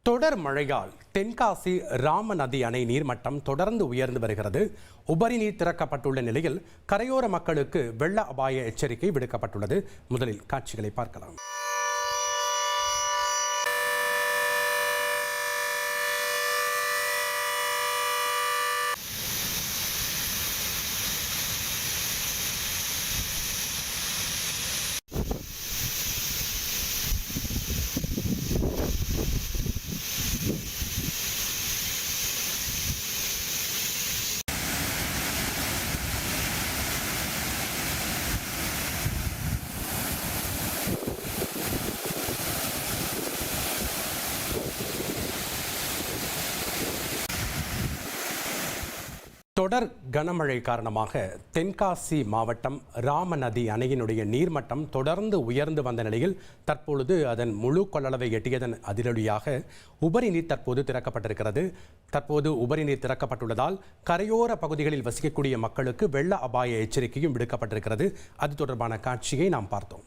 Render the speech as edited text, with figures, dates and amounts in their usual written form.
தொடர் மழையால் தென்காசி ராமநதி அணை நீர்மட்டம் தொடர்ந்து உயர்ந்து வருகிறது. உபரி நீர் திறக்கப்பட்டுள்ள நிலையில் கரையோர மக்களுக்கு வெள்ள அபாய எச்சரிக்கை விடுக்கப்பட்டுள்ளது. முதலில் காட்சிகளை பார்க்கலாம். தொடர் கனமழை காரணமாக தென்காசி மாவட்டம் ராமநதி அணையினுடைய நீர்மட்டம் தொடர்ந்து உயர்ந்து வந்த நிலையில் தற்பொழுது அதன் முழு கொள்ளளவை எட்டியதன் அதிரடியாக உபரி நீர் தற்போது திறக்கப்பட்டிருக்கிறது. தற்போது உபரி நீர் திறக்கப்பட்டுள்ளதால் கரையோர பகுதிகளில் வசிக்கக்கூடிய மக்களுக்கு வெள்ள அபாய எச்சரிக்கையும் விடுக்கப்பட்டிருக்கிறது. அது தொடர்பான காட்சியை நாம் பார்த்தோம்.